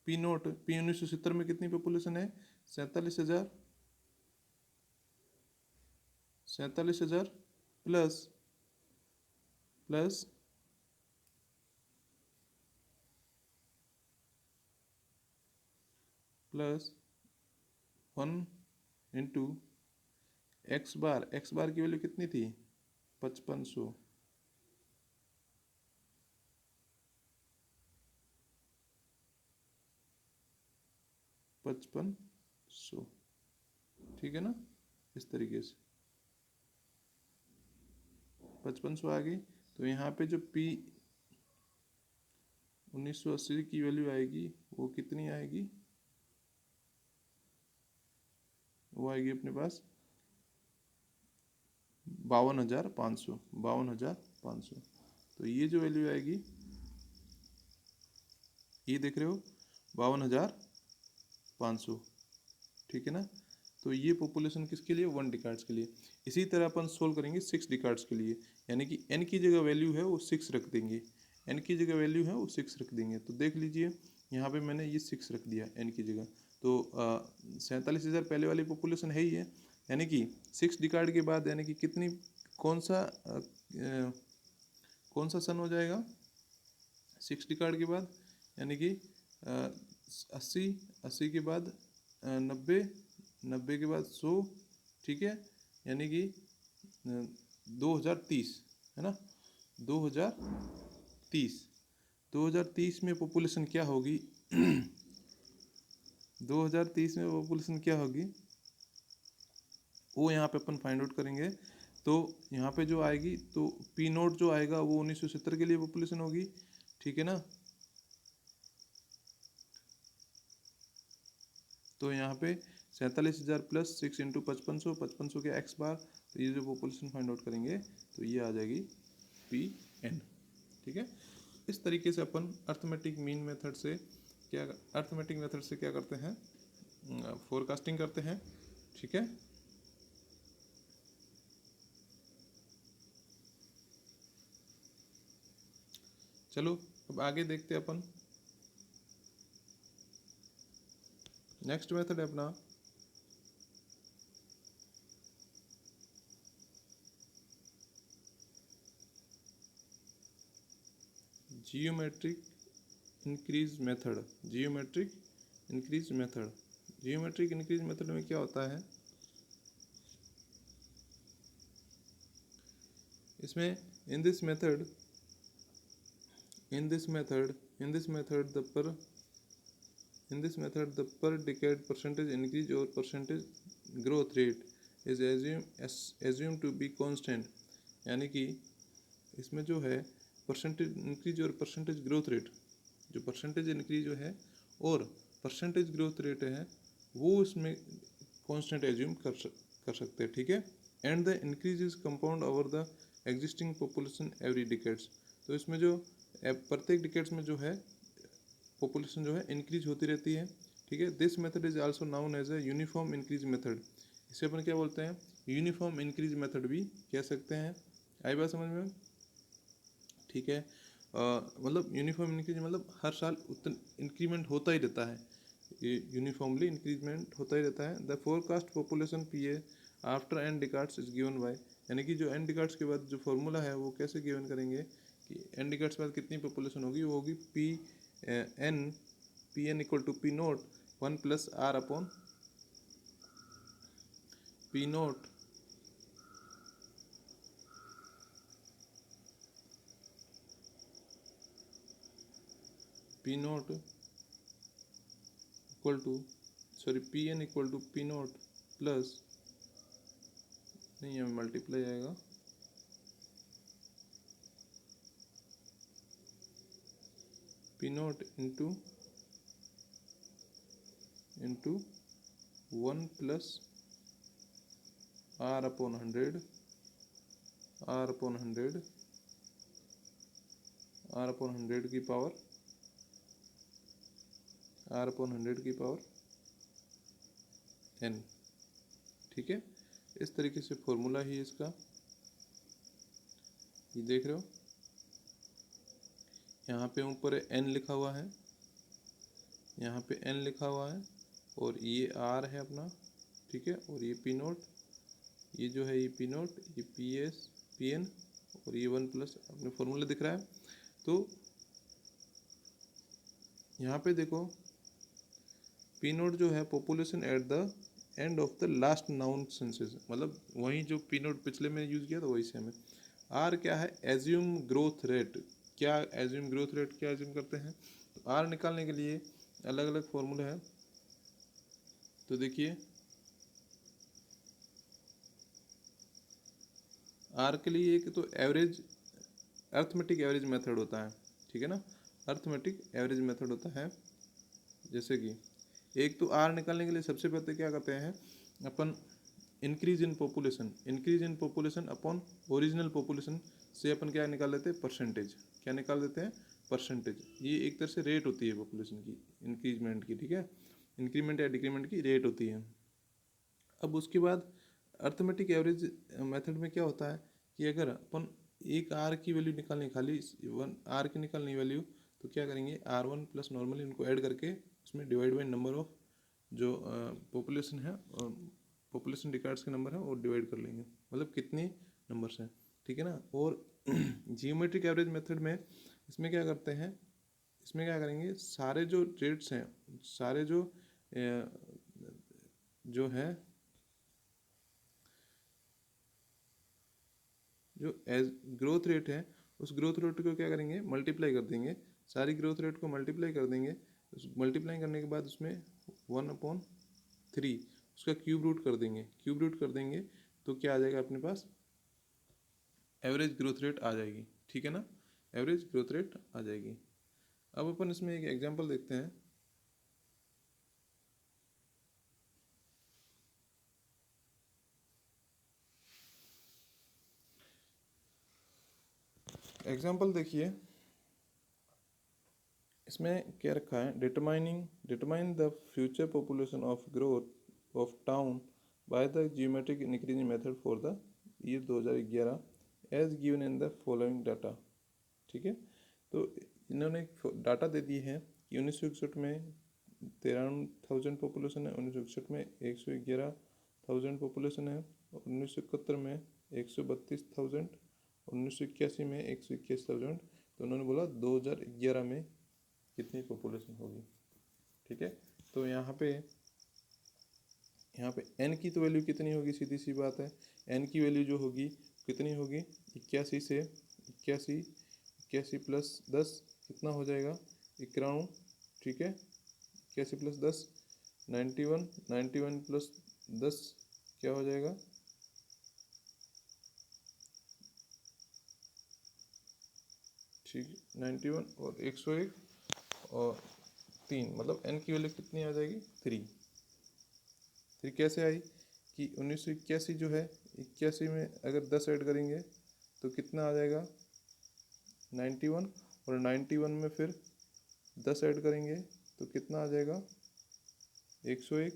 पी नोट पी 1970 में कितनी पॉपुलेशन है, 47,000 plus plus plus 1 into X bar की वैल्यू कितनी थी 5500, 5500। ठीक है ना, इस तरीके से 5500 आ गई। तो यहाँ पे जो पी 1980 की वैल्यू आएगी वो कितनी आएगी, वो आएगी अपने पास 52,500। तो ये जो वैल्यू आएगी ये देख रहे हो 52,500। ठीक है ना, तो ये पॉपुलेशन किसके लिए, 1 डिकार्ड्स के लिए। इसी तरह अपन सोल्व करेंगे 6 डिकार्ड्स के लिए, यानी कि एन की जगह वैल्यू है वो 6 रख देंगे, एन की जगह वैल्यू है वो 6 रख देंगे। तो देख लीजिए यहाँ पे मैंने ये 6 रख दिया एन की जगह। तो 47,000 पहले वाली पॉपुलेशन है ही है, यानी कि 6 डिकार्ड के बाद यानी कि कितनी कौन सा सन हो जाएगा 6 डिकार्ड के बाद, यानी कि 80 के बाद 90 के बाद 100। ठीक है, यानी कि 2030 है ना, 2030 में पॉपुलेशन क्या होगी 2030 में पॉपुलेशन क्या होगी वो यहाँ पे अपन फाइंड आउट करेंगे। तो यहाँ पे जो आएगी तो पी नोट जो आएगा वो 1970 के लिए पॉपुलेशन होगी। ठीक है ना, तो यहाँ पे 47,000 प्लस 6 इंटू 5500 के एक्स बार, तो ये जो पॉपुलेशन फाइंड आउट करेंगे तो ये आ जाएगी पी एन। ठीक है, इस तरीके से अपन अर्थमेटिक मेथड से क्या करते हैं, फोरकास्टिंग करते हैं। ठीक है, चलो अब आगे देखते हैं अपन। नेक्स्ट मेथड है अपना जियोमेट्रिक इंक्रीज मेथड में क्या होता है, इसमें इन this method the per decade percentage increase or percentage growth rate is assumed to be constant यानी कि इसमें जो है परसेंटेज इंक्रीज और परसेंटेज ग्रोथ रेट, जो परसेंटेज इंक्रीज जो है और परसेंटेज ग्रोथ रेट है वो इसमें कांस्टेंट एज्यूम कर सकते हैं, ठीक है। And the increase is compound over the existing population every decades. तो इसमें जो प्रत्येक डिकेड्स में जो है पॉपुलेशन जो है इंक्रीज होती रहती है, ठीक है। This method is also known as a uniform increase method. इसे अपन क्या बोलते हैं, यूनिफॉर्म इंक्रीज मेथड भी कह सकते हैं। आई बात समझ में, ठीक है। मतलब यूनिफॉर्म इंक्रीज मतलब हर साल उतना इंक्रीमेंट होता ही रहता है, ये यूनिफॉर्मली इंक्रीजमेंट होता ही रहता है। The forecast population P A after N decades is given by, यानी कि जो एन डिकार्ड्स के बाद जो फॉर्मूला है वो कैसे गिवन करेंगे कि एन डिकार्ड्स के बाद कितनी पॉपुलेशन होगी, वो होगी P N equal to P nought 1 plus R upon P nought equal to P N equal to P note plus, नहीं यहाँ मल्टीप्लाई आएगा, P note into 1 plus R upon 100 की पावर n, ठीक है। इस तरीके से फॉर्मूला ही इसका, ये देख रहे हो यहाँ पे ऊपर n लिखा हुआ है, यहाँ पे n लिखा हुआ है और ये r है अपना, ठीक है। और ये पी नोट, ये जो है ये पी नोट, ये पी एन और ये 1 प्लस अपने फॉर्मूला दिख रहा है। तो यहाँ पे देखो पी नोट जो है population at the end of the last known census, मतलब वही जो पी नोट पिछले में यूज़ किया था वही सेम है। आर क्या है, एज्यूम ग्रोथ रेट, क्या एज्यूम ग्रोथ रेट क्या एज्यूम करते हैं, तो आर निकालने के लिए अलग अलग फॉर्मूले हैं। तो देखिए आर के लिए एक तो एवरेज अर्थमेटिक एवरेज मेथड होता है, ठीक है ना, अर्थमेटिक एवरेज मेथड होता है। जैसे कि एक तो आर निकालने के लिए सबसे पहले क्या करते हैं अपन, increase in population upon original population से अपन क्या निकाल लेते हैं, परसेंटेज, क्या निकाल देते हैं, परसेंटेज। ये एक तरह से रेट होती है पॉपुलेशन की, इंक्रीजमेंट की, ठीक है, इंक्रीमेंट या डिक्रीमेंट की रेट होती है। अब उसके बाद अर्थमेटिक एवरेज मेथड में क्या होता है कि अगर अपन एक आर की वैल्यू निकालनी, खाली 1 आर की निकालनी वैल्यू, तो क्या करेंगे R1 प्लस नॉर्मली इनको ऐड करके उसमें डिवाइड बाई नंबर ऑफ जो पॉपुलेशन है, पॉपुलेशन रिकॉर्ड्स के नंबर है वो डिवाइड कर लेंगे, मतलब कितने नंबर्स हैं, ठीक है ना। और जियोमेट्रिक एवरेज मेथड में इसमें क्या करते हैं, इसमें क्या करेंगे, सारे जो रेट्स हैं, सारे जो है जो एज ग्रोथ रेट है उस ग्रोथ रेट को क्या करेंगे, मल्टीप्लाई कर देंगे, सारी ग्रोथ रेट को मल्टीप्लाई कर देंगे। उस मल्टीप्लाई करने के बाद उसमें 1/3 उसका क्यूब रूट कर देंगे तो क्या आ जाएगा अपने पास, एवरेज ग्रोथ रेट आ जाएगी, ठीक है ना, एवरेज ग्रोथ रेट आ जाएगी। अब अपन इसमें एक एग्जांपल देखते हैं। एग्जांपल देखिए इसमें क्या रखा है, determine the future population of growth of town by the geometric increasing method for the year 2011 as given in the following data, ठीक है। तो इन्होंने डाटा दे दी है कि 1961 में 13,000 पॉपुलेशन है, 1961 में 111,000 पॉपुलेशन है, 1971 में 132,000, 1981 में 121,000। तो उन्होंने बोला 2011 में कितनी पॉपुलेशन होगी, ठीक है। तो यहाँ पे n की तो वैल्यू कितनी होगी, सीधी सी बात है, n की वैल्यू जो होगी कितनी होगी, 81 प्लस 10 कितना हो जाएगा, 91, ठीक है, 81 प्लस 10 91, 91 प्लस 10 क्या हो जाएगा, ठीक है 91 और 101 और 3, मतलब n की वैल्यू कितनी आ जाएगी 3। फिर कैसे आई कि 1981 जो है 81 में अगर 10 ऐड करेंगे तो कितना आ जाएगा 91, और 91 में फिर 10 ऐड करेंगे तो कितना आ जाएगा 101,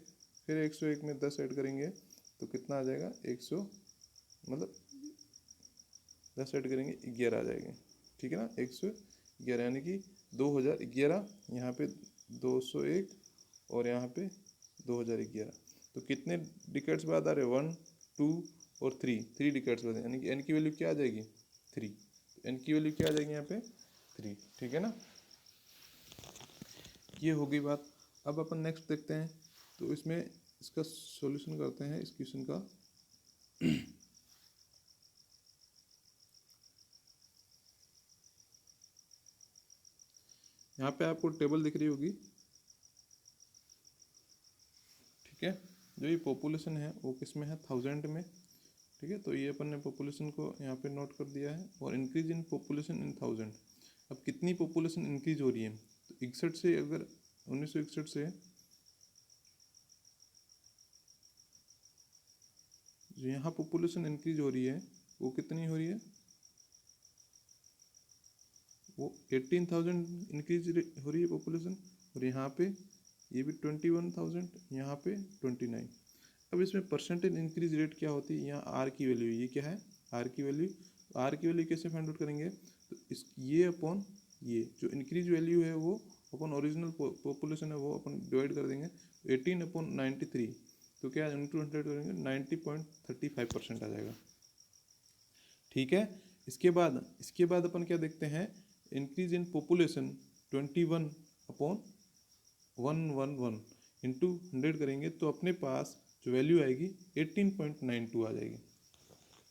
फिर 101 में 10 ऐड करेंगे तो कितना आ जाएगा 100, मतलब 10 ऐड करेंगे 11 आ जाएंगे, ठीक है ना 111, यानी कि 2011, यहाँ पे 201 और यहाँ पे 2011। तो कितने डिकेड्स बाद आ रहे हैं 1, 2 और 3 डिकेड्स बाद, यानी कि एन की वैल्यू क्या आ जाएगी 3। तो एन की वैल्यू क्या आ जाएगी यहाँ पे 3, ठीक है ना। ये हो गई बात। अब अपन नेक्स्ट देखते हैं, तो इसमें इसका सॉल्यूशन करते हैं इस क्वेश्चन का। यहाँ पे आपको टेबल दिख रही होगी, ठीक है। जो ये पॉपुलेशन है वो किस में है 1000 में, ठीक है। तो ये अपन ने पॉपुलेशन को यहाँ पे नोट कर दिया है, और इंक्रीज इन पॉपुलेशन इन 1000। अब कितनी पॉपुलेशन इंक्रीज हो रही है, तो 61 से, अगर 1961 से जो यहाँ पॉपुलेशन इंक्रीज हो रही है वो कितनी हो रही है, वो 18,000 इंक्रीज हो रही है पॉपुलेशन, और यहाँ पे ये भी 21,000, यहाँ पे 29। अब इसमें परसेंटेज इंक्रीज रेट क्या होती है, यहाँ आर की वैल्यू, ये क्या है आर की वैल्यू। आर की वैल्यू कैसे फाइंड आउट करेंगे, तो इस ये अपॉन ये जो इंक्रीज वैल्यू है वो अपन ओरिजिनल पॉपुलेशन है वो अपन डिवाइड कर देंगे 18/93, तो क्या इंटू 100 करेंगे 90.35% आ जाएगा, ठीक है। इसके बाद अपन क्या देखते हैं, इंक्रीज इन पॉपुलेशन 21/111 इंटू 100 करेंगे तो अपने पास जो वैल्यू आएगी 18.92 आ जाएगी,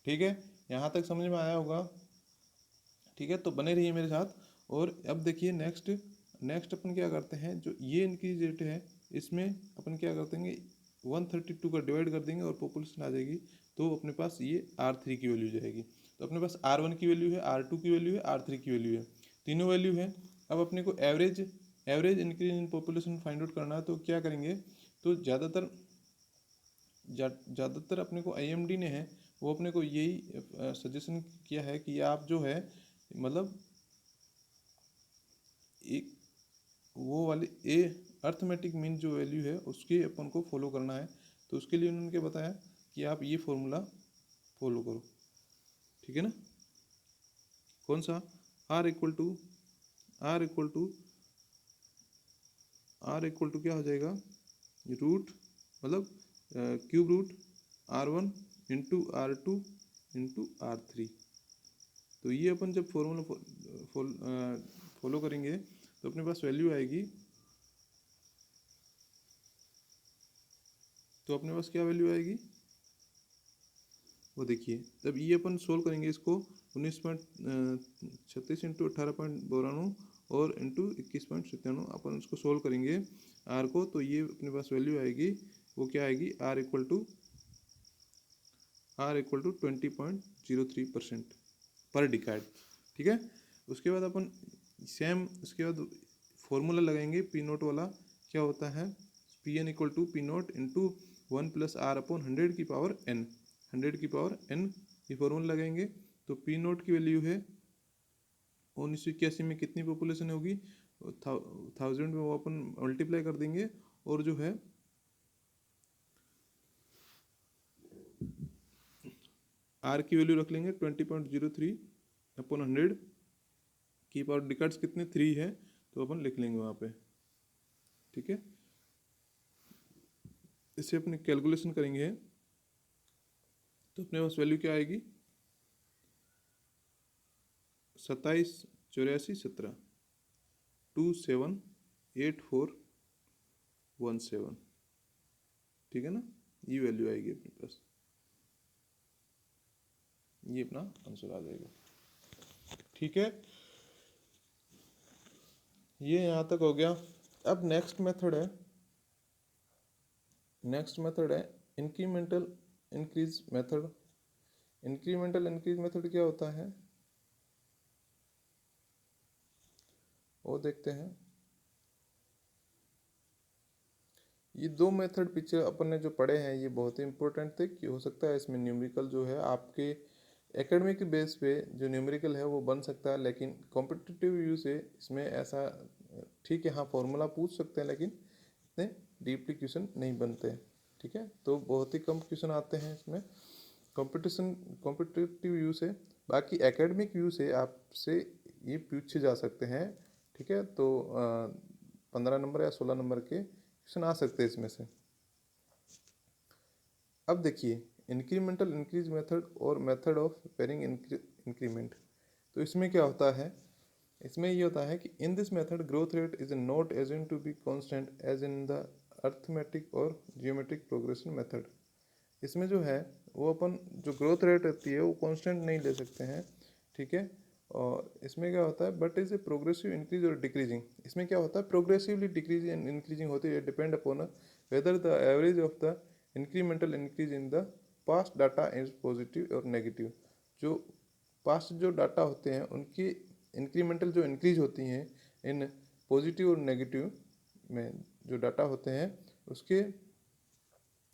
ठीक है। यहाँ तक समझ में आया होगा, ठीक है। तो बने रहिए मेरे साथ। और अब देखिए नेक्स्ट अपन क्या करते हैं, जो ये इंक्रीज रेट है इसमें अपन क्या करते हैं 132 का डिवाइड कर देंगे और पॉपुलेशन आ जाएगी, तो अपने पास ये R3 की वैल्यू जाएगी। तो अपने पास R1 की वैल्यू है, R2 की वैल्यू है, R3 की वैल्यू है, तीनों वैल्यू है। अब अपने को average increase in population find out करना है, तो क्या करेंगे, तो ज़्यादातर अपने को IMD ने है वो अपने को यही सजेशन किया है कि आप जो है मतलब एक वो वाली अर्थमेटिक मीन जो वैल्यू है उसके अपन को फॉलो करना है। तो उसके लिए उन्होंने क्या बताया कि आप ये फॉर्मूला फॉलो करो, ठीक है ना। कौन सा, आर इक्वल टू क्या हो जाएगा, रूट मतलब cube root R1 into R2 into R3। तो ये अपन जब फॉर्मूला फॉलो करेंगे तो अपने पास वैल्यू आएगी, तो अपने पास क्या वैल्यू आएगी वो देखिए। तब ये अपन सोल्व करेंगे इसको 19.36 इंटू 18.92 और इंटू 21.97 अपन उसको सोल्व करेंगे आर को, तो ये अपने पास वैल्यू आएगी, वो क्या आएगी आर इक्वल टू 20.03% पर डिकाइड, ठीक है। उसके बाद अपन उसके बाद फॉर्मूला लगाएंगे पी नोट वाला, क्या होता है Pn equal to P note into 1+R/100 की पावर n, 100 की पावर n, ये फॉर्मूला लगाएंगे। तो पी नोट की वैल्यू है 1981 में कितनी पॉपुलेशन होगी 1000 में, वो अपन मल्टीप्लाई कर देंगे, और जो है आर की वैल्यू रख लेंगे 20.03/100 की पावर डिकाइड्स कितने 3 है, तो अपन लिख लेंगे वहाँ पे, ठीक है। इससे अपने कैलकुलेशन करेंगे तो अपने पास वैल्यू क्या आएगी 278417 278417, ठीक है ना। ये वैल्यू आएगी अपने पास, ये अपना आंसर आ जाएगा, ठीक है। ये यहाँ तक हो गया। अब नेक्स्ट मेथड है incremental increase method. Incremental increase method क्या होता है, वो देखते हैं। ये दो मेथड पीछे अपन ने जो पढ़े हैं ये बहुत ही इंपॉर्टेंट थे कि हो सकता है इसमें न्यूमेरिकल जो है आपके एकेडमिक बेस पे जो न्यूमेरिकल है वो बन सकता है, लेकिन कॉम्पिटिटिव व्यू से इसमें ऐसा ठीक है, हाँ फॉर्मूला पूछ सकते हैं लेकिन इतने डीपली क्वेश्चन नहीं बनते। ठीक है, तो बहुत ही कम क्वेश्चन आते हैं इसमें कंपटीशन कॉम्पिटिटिव व्यू से। बाकी एकेडमिक व्यू से आपसे ये पूछे जा सकते हैं। ठीक है, तो 15 नंबर या 16 नंबर के क्वेश्चन आ सकते हैं इसमें से। अब देखिए इंक्रीमेंटल इंक्रीज मेथड और मेथड ऑफ पेयरिंग इंक्रीमेंट। तो इसमें क्या होता है, इसमें ये होता है कि in this method growth rate is not assumed to be constant as in the arithmetic और जियोमेट्रिक प्रोग्रेशन मेथड। इसमें जो है वो अपन जो ग्रोथ रेट रहती है वो कांस्टेंट नहीं ले सकते हैं। ठीक है, और इसमें क्या होता है but is a progressive increase और डिक्रीजिंग। इसमें क्या होता है प्रोग्रेसिवली डिक्रीजिंग एंड इंक्रीजिंग होती है, depend upon whether the average of the incremental increase in the past data is positive और नेगेटिव। जो पास्ट जो डाटा होते हैं उनकी इंक्रीमेंटल जो इंक्रीज होती हैं इन पॉजिटिव और नेगेटिव में जो डाटा होते हैं उसके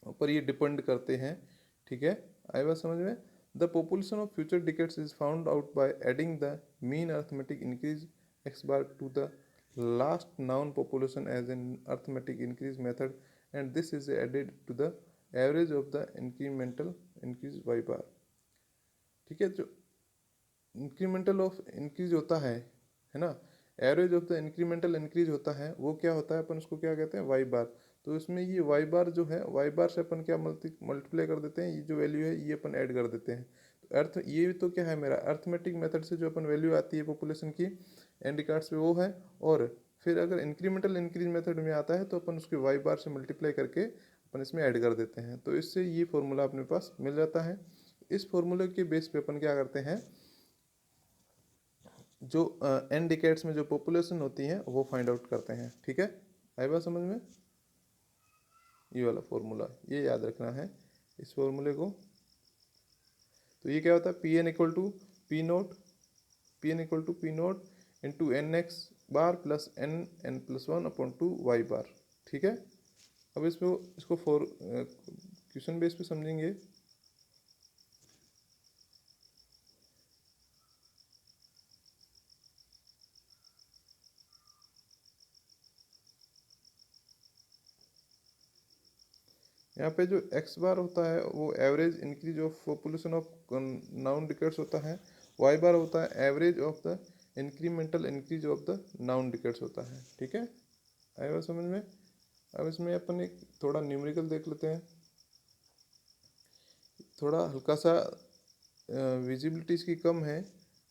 ऊपर ये डिपेंड करते हैं। ठीक है, आई बात समझ में। The population of future decades is found out by adding the mean arithmetic increase X bar to the last known population as an arithmetic increase method and this is added to the average of the incremental increase Y bar. ठीक है, जो incremental of increase होता है ना, average of the incremental increase होता है वो क्या होता है अपन उसको क्या कहते हैं वाई बार। तो इसमें ये वाई बार जो है वाई बार से अपन क्या मल्टीप्लाई कर देते हैं, ये जो वैल्यू है ये अपन ऐड कर देते हैं। तो अर्थ ये तो क्या है मेरा अर्थमेटिक मेथड से जो अपन वैल्यू आती है पॉपुलेशन की एंड रिकॉर्ड्स पे वो है, और फिर अगर इंक्रीमेंटल इंक्रीज मेथड में आता है तो अपन उसके वाई बार से मल्टीप्लाई करके अपन इसमें ऐड कर देते हैं। तो इससे ये फॉर्मूला अपने पास मिल जाता है। इस फॉर्मूले के बेस पे अपन क्या करते हैं, जो एन डिकेट्स में जो पॉपुलेशन होती है वो फाइंड आउट करते हैं। ठीक है, आई बात समझ में। ये वाला फॉर्मूला ये याद रखना है इस फॉर्मूले को। तो ये क्या होता है P N equal to P naught, P N equal to P note into N X bar plus N N plus one upon two Y bar. ठीक है, अब इसको फॉर क्वेश्चन बेस पे समझेंगे। यहाँ पे जो एक्स बार होता है वो average increase of population of noun decades होता है, वाई बार होता है average of the incremental increase of the noun decades होता है। ठीक है, आया बात समझ में। अब इसमें अपन एक थोड़ा न्यूमेरिकल देख लेते हैं, थोड़ा हल्का सा विजिबिलिटी इसकी कम है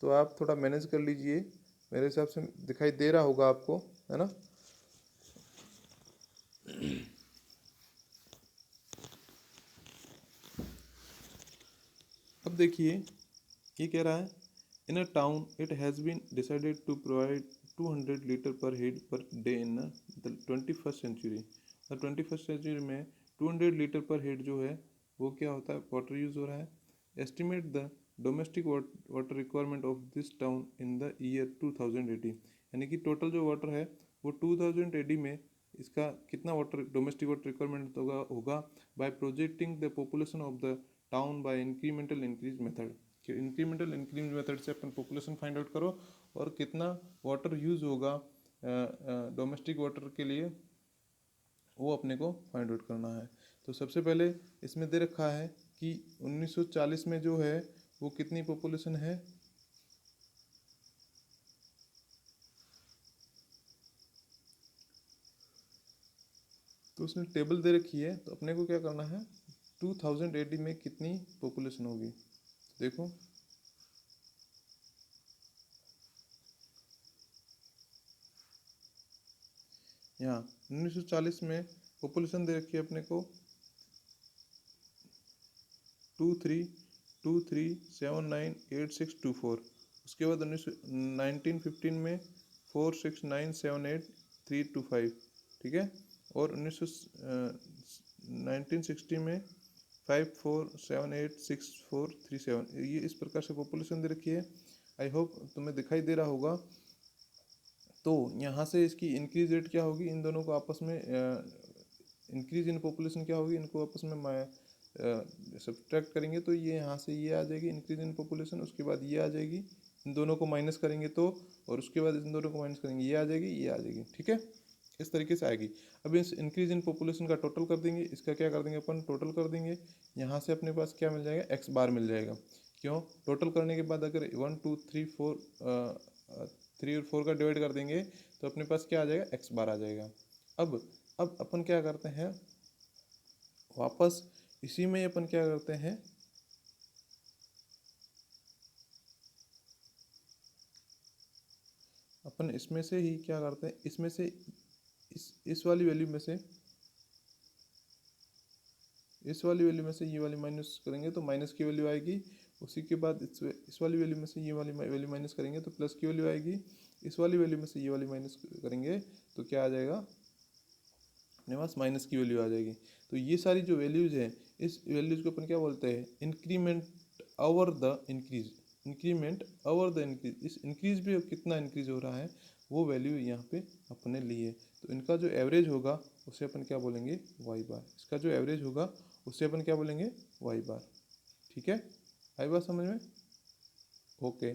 तो आप थोड़ा मैनेज कर लीजिए, मेरे हिसाब से दिखाई दे रहा होगा आपको, है ना। अब देखिए ये कह रहा है in a town it has been decided to provide 200 litre per head per day in the 21st century. The 21st century में 200 लीटर पर हेड जो है वो क्या होता है वाटर यूज़ हो रहा है। Estimate the domestic water requirement of this town in the year 2080। यानी कि टोटल जो वाटर है वो 2080 में इसका कितना वाटर डोमेस्टिक वाटर रिक्वायरमेंट होगा by projecting the population of the town by incremental increase method. कि इंक्रीमेंटल इंक्रीज मेथड से अपन पॉपुलेशन फाइंड आउट करो और कितना वाटर यूज़ होगा डोमेस्टिक वाटर के लिए वो अपने को फाइंड आउट करना है। तो सबसे पहले इसमें दे रखा है कि 1940 में जो है वो कितनी पॉपुलेशन है, तो उसने टेबल दे रखी है तो अपने को क्या करना है 2080 में कितनी पॉपुलेशन होगी। देखो यहाँ 1940 में पॉपुलेशन दे रखी है अपने को 2323798624। उसके बाद 1915 में 46978325। ठीक है, और 1960 में 54786437। ये इस प्रकार से पॉपुलेशन दे रखी है। आई होप तुम्हें दिखाई दे रहा होगा तो यहाँ से इसकी इंक्रीज रेट क्या होगी, इन दोनों को आपस में इंक्रीज इन पॉपुलेशन क्या होगी, इनको आपस में सब्ट्रैक्ट करेंगे तो ये यहाँ से ये आ जाएगी इंक्रीज इन पॉपुलेशन, उसके बाद ये आ जाएगी, इन दोनों को माइनस करेंगे तो, और उसके बाद इन दोनों को माइनस करेंगे ये आ जाएगी, ये आ जाएगी। ठीक है, इस तरीके से आएगी। अब इस इंक्रीज इन पॉपुलेशन का टोटल कर देंगे, इसका क्या कर देंगे अपन, टोटल कर देंगे। यहाँ से अपने पास क्या मिल जाएगा, एक्स बार मिल जाएगा। क्यों, टोटल करने के बाद अगर 1 2 3 4 3 और 4 का डिवाइड कर देंगे तो अपने पास क्या आ जाएगा, एक्स बार आ जाएगा। अब अपन क्या करते हैं, वापस इसी में अपन क्या करते हैं, अपन इसमें से ही क्या करते हैं, इसमें से इस वाली वैल्यू में से, इस वाली वैल्यू में से ये वाली माइनस करेंगे तो माइनस की वैल्यू आएगी। उसी के बाद इस वाली वैल्यू में से ये वाली वैल्यू माइनस करेंगे तो प्लस की वैल्यू आएगी। इस वाली वैल्यू में से ये वाली माइनस करेंगे तो क्या आ जाएगा, अपने पास माइनस की वैल्यू आ जाएगी। तो ये सारी जो वैल्यूज़ हैं, इस वैल्यूज़ को अपन क्या बोलते हैं, increment over the increase, increment over the increase. इस इंक्रीज भी कितना इंक्रीज हो रहा है वो वैल्यू यहाँ पे अपने लिए, तो इनका जो एवरेज होगा उसे अपन क्या बोलेंगे, वाई बार। इसका जो एवरेज होगा उसे अपन क्या बोलेंगे, वाई बार। ठीक है, आई बात समझ में, ओके।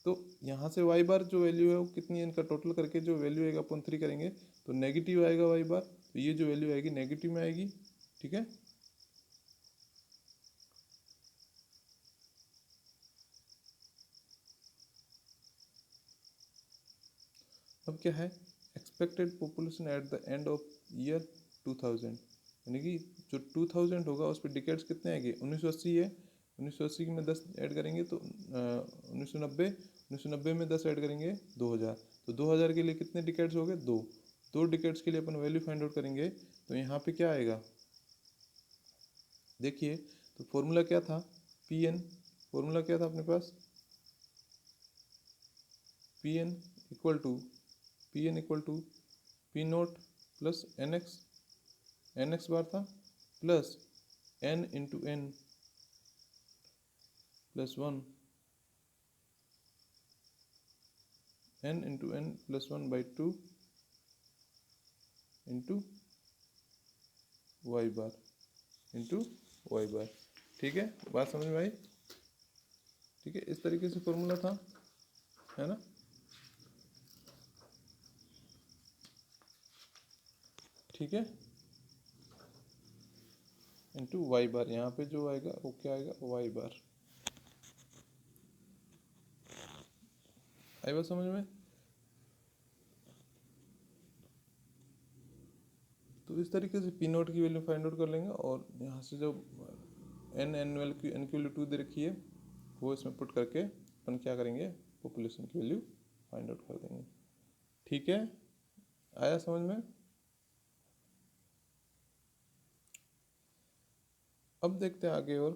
तो यहाँ से वाई बार जो वैल्यू है वो कितनी है, इनका टोटल करके जो वैल्यू आएगा अपन 3 करेंगे तो नेगेटिव आएगा वाई बार, तो ये जो वैल्यू आएगी नेगेटिव में आएगी। ठीक है, अब क्या है, expected population at the end of year 2000, यानी कि जो 2000 होगा उस पर डिकेट्स कितने आएंगे, 1980 है, 1980 में 10 ऐड करेंगे तो 1990 में 10 ऐड करेंगे 2000, तो 2000 के लिए कितने डिकेट्स हो गए, दो डिकेट्स के लिए अपन वैल्यू फाइंड आउट करेंगे। तो यहाँ पे क्या आएगा, देखिए, तो फॉर्मूला क्या था, पी एन, फॉर्मूला क्या था अपने पास, P N equal to P note plus N X bar था, plus N into N plus 1, N into N plus 1/2 into Y bar into Y bar. ठीक है, बात समझ में आई। ठीक है, इस तरीके से फॉर्मूला था, है ना। ठीक है, इंटू वाई बार, यहाँ पे जो आएगा वो क्या आएगा, वाई बार। आई बात समझ में। तो इस तरीके से पी नोट की वैल्यू फाइंड आउट कर लेंगे, और यहाँ से जो एन की वैल्यू 2 दे रखी है वो इसमें पुट करके अपन क्या करेंगे, पॉपुलेशन की वैल्यू फाइंड आउट कर देंगे। ठीक है, आया समझ में। अब देखते हैं आगे, और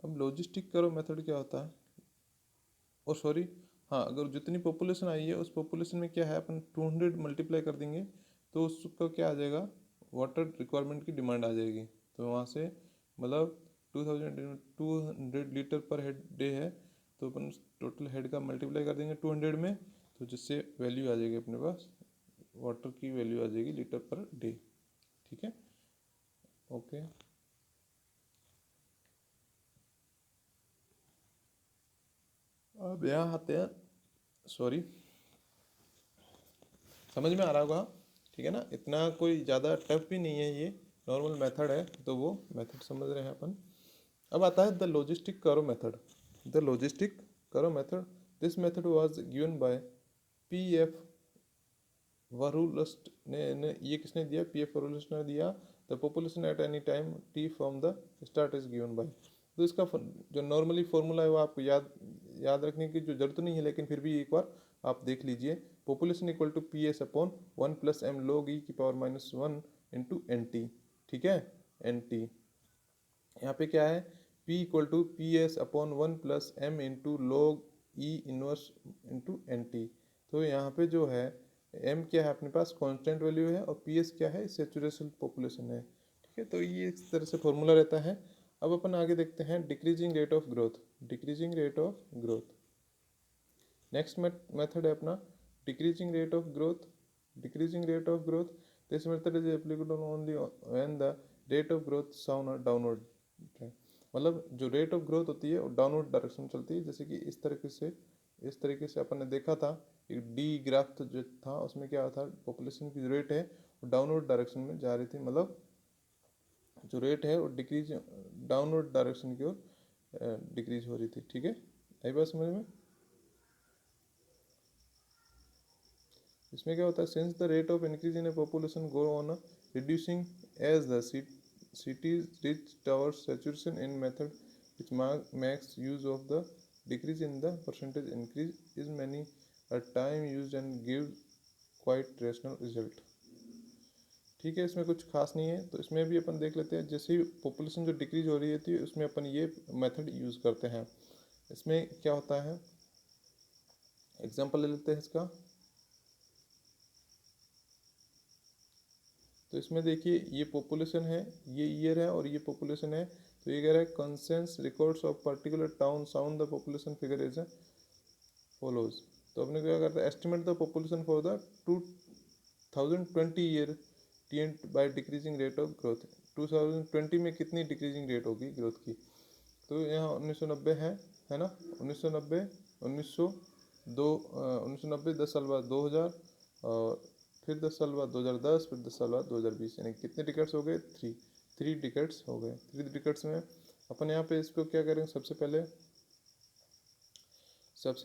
अब लॉजिस्टिक करो मेथड क्या होता है, और सॉरी, हाँ, अगर जितनी पॉपुलेशन आई है उस पॉपुलेशन में क्या है, अपन 200 मल्टीप्लाई कर देंगे तो उसका क्या आ जाएगा, वाटर रिक्वायरमेंट की डिमांड आ जाएगी। तो वहाँ से मतलब 200 लीटर पर हेड डे है, तो अपन टोटल हेड का मल्टीप्लाई कर देंगे 200 में, तो जिससे वैल्यू आ जाएगी अपने पास, वाटर की वैल्यू आ जाएगी लीटर पर डे। ठीक है, ओके। अब यहाँ आते हैं, सॉरी, समझ में आ रहा होगा, ठीक है ना, इतना कोई ज़्यादा टफ भी नहीं है, ये नॉर्मल मेथड है, तो वो मेथड समझ रहे हैं अपन। अब आता है the logistic curve method, the logistic curve method, this method was given by P F Verhulst ने ये किसने दिया, पी एफ वरुलस्ट ने दिया, the population at any time T from the start is given by. तो इसका जो normally formula है वो आपको याद रखने की जो जरूरत नहीं है, लेकिन फिर भी एक बार आप देख लीजिए, population equal to P S upon 1 plus M log E की पावर -1 इंटू एन टी। ठीक है, एन टी यहाँ पे क्या है, P equal to P S upon 1 plus M into log E inverse into N T. तो यहाँ पे जो है m क्या है अपने पास, कांस्टेंट वैल्यू है, और पी एस क्या है, सेचुरेशन पॉपुलेशन है। ठीक है, तो ये इस तरह से फॉर्मूला रहता है। अब अपन आगे देखते हैं decreasing rate of growth, decreasing rate of growth. Next method है अपना decreasing rate of growth, decreasing rate of growth. This method is applicable only when the rate of growth on a downward trend, मतलब जो rate of growth होती है वो downward direction में चलती है। जैसे कि इस तरीके से अपन ने देखा था, एक डी ग्राफ जो था उसमें क्या था, पॉपुलेशन की जो रेट है वो डाउनवर्ड डायरेक्शन में जा रही थी, मतलब जो रेट है वो डिक्रीज डाउनवर्ड डायरेक्शन की ओर डिक्रीज हो रही थी। ठीक है, आई बात समझ में। इसमें क्या होता है, since the rate of increase in a population go on reducing as the cities reach towards saturation in method which makes use of the decrease in the percentage increase is many a time used and gives quite rational result। ठीक है, इसमें कुछ खास नहीं है, तो इसमें भी अपन देख लेते हैं। जैसे ही पॉपुलेशन जो डिक्रीज हो रही थी उसमें अपन ये मेथड यूज़ करते हैं। इसमें क्या होता है, एग्जांपल ले लेते हैं इसका। तो इसमें देखिए ये पॉपुलेशन है, ये ईयर है और ये पॉपुलेशन है। तो ये कह रहा है conscience records of particular town sound the population figure is follows. तो अपने क्या करते हैं, estimate the population for the 2020 year by decreasing rate of growth. 2020 में कितनी डिक्रीजिंग रेट होगी ग्रोथ की। तो यहाँ 1990 है ना, 1990, 1990 10 साल बाद 2000, और फिर 10 साल बाद 2010, फिर 10 साल बाद 2020, यानी कितने डिकेट्स हो गए, थ्री डिकेट्स हो गए। 3 डिकेट्स में अपन यहाँ पे इसको क्या करेंगे, सबसे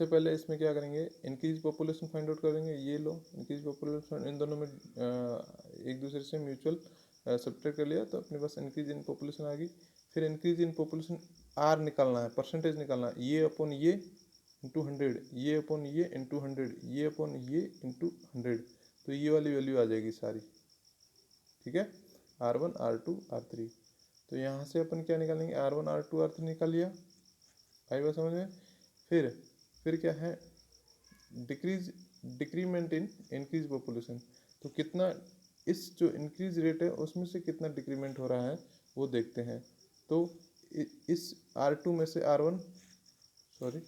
पहले इसमें क्या करेंगे, इंक्रीज पॉपुलेशन फाइंड आउट करेंगे। ये लो इंक्रीज पॉपुलेशन, इन दोनों में एक दूसरे से म्यूचुअल सब्ट्रैक्ट कर लिया तो अपने पास इंक्रीज इन पॉपुलेशन आ गई। फिर इंक्रीज इन पॉपुलेशन आर निकालना है, परसेंटेज निकालना है, ये अपॉन ये इंटू 100, ये अपॉन ये इंटू 100, ये अपॉन ये इंटू 100, तो ये वाली वैल्यू आ जाएगी सारी। ठीक है, R1 R2 R3। तो यहाँ से अपन क्या निकालेंगे, R1 R2 R3 निकाल लिया, आई बात समझ में। फिर क्या है, डिक्रीमेंट इन इंक्रीज पॉपुलेशन। तो कितना इस जो इंक्रीज रेट है उसमें से कितना डिक्रीमेंट हो रहा है वो देखते हैं। तो इस R2 में से R1, सॉरी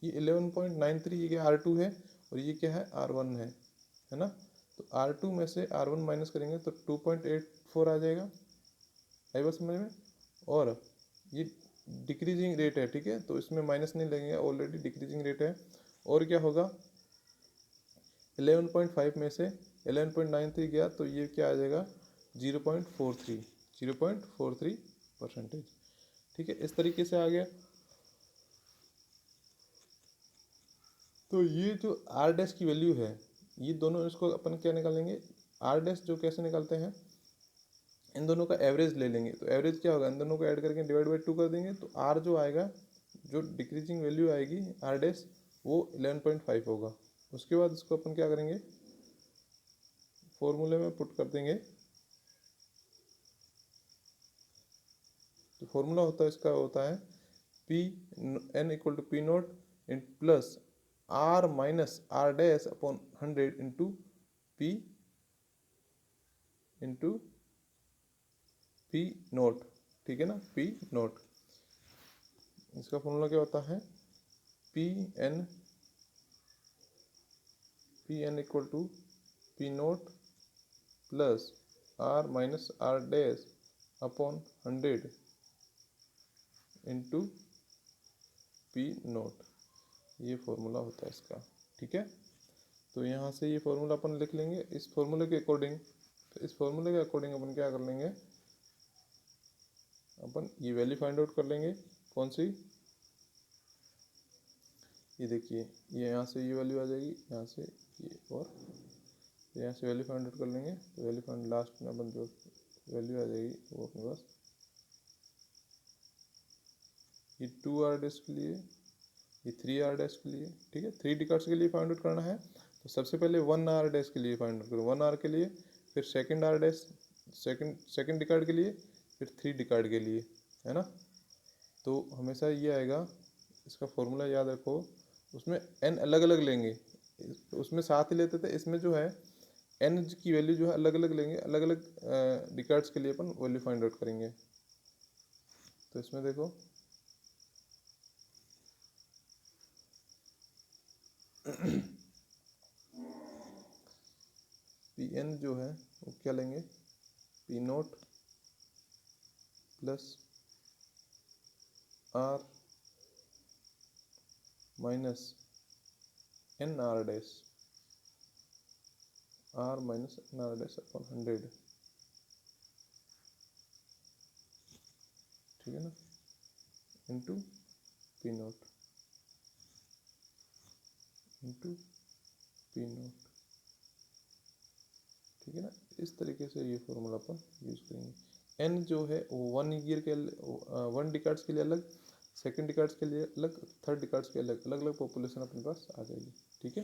ये 11.93, ये क्या R2 है और ये क्या है R1 है ना। तो R2 में से R1 माइनस करेंगे तो 2.84 आ जाएगा, आई बात समझ में। और ये डिक्रीजिंग रेट है, ठीक है, तो इसमें माइनस नहीं लगेंगे, ऑलरेडी डिक्रीजिंग रेट है। और क्या होगा, 11.5 में से 11.93 गया तो ये क्या आ जाएगा 0.43 ठीक है, इस तरीके से आ गया। तो ये जो आर डैश की वैल्यू है, ये दोनों, इसको अपन क्या निकालेंगे, आर डैश जो कैसे निकालते हैं, इन दोनों का एवरेज ले लेंगे। तो एवरेज क्या होगा, इन दोनों को ऐड करके डिवाइड बाई 2 कर देंगे, तो आर जो आएगा, जो डिक्रीजिंग वैल्यू आएगी आर डैश, वो 11.5 होगा। उसके बाद इसको अपन क्या करेंगे, फॉर्मूले में पुट कर देंगे। तो फॉर्मूला इसका होता है P N equal to P nought in plus R minus R dash upon 100 into P nought. ठीक है ना, पी नोट। इसका फॉर्मूला क्या होता है, P N equal to P note plus R minus R dash upon 100 into P nought, ये formula होता है इसका। ठीक है, तो यहाँ से ये फॉर्मूला अपन लिख लेंगे। इस फॉर्मूले के अकॉर्डिंग अपन क्या कर लेंगे, अपन ये वैल्यू फाइंड आउट कर लेंगे। कौन सी, ये देखिए, ये यहाँ से ये वैल्यू आ जाएगी, यहाँ से ये, और यहाँ से वैल्यू फाइंड आउट कर लेंगे। तो वैल्यू फाइंड लास्ट में अपन जो वैल्यू आ जाएगी वो अपने पास, ये 2R डैश के लिए, ये 3R डैश के लिए। ठीक है, 3 डिकार्ड्स के लिए फाइंड आउट करना है। तो सबसे पहले 1R डैश के लिए फाइंड आउट करो, 1R के लिए, फिर सेकंड R डैश सेकंड डिकार्ड के लिए, फिर 3 डिकार्ड के लिए, है ना। तो हमेशा ये आएगा, इसका फॉर्मूला याद रखो। उसमें n अलग अलग लेंगे, उसमें साथ ही लेते थे। इसमें जो है एन की वैल्यू जो है अलग अलग लेंगे, अलग अलग डिकार्ड्स के लिए अपन वैल्यू फाइंड आउट करेंगे। तो इसमें देखो पी एन जो है वो क्या लेंगे, P note plus R minus N R dash, R minus N R dash upon 100, ठीक है ना, into P note into P nought, ठीक है ना। इस तरीके से ये फॉर्मूला अपन यूज करेंगे। एन जो है वो 1 ईयर के 1 डिकार्ड्स के लिए अलग, सेकंड डिकार्ड्स के लिए अलग, थर्ड डिकार्ड्स के अलग, अलग अलग पॉपुलेशन अपने पास आ जाएगी, ठीक है।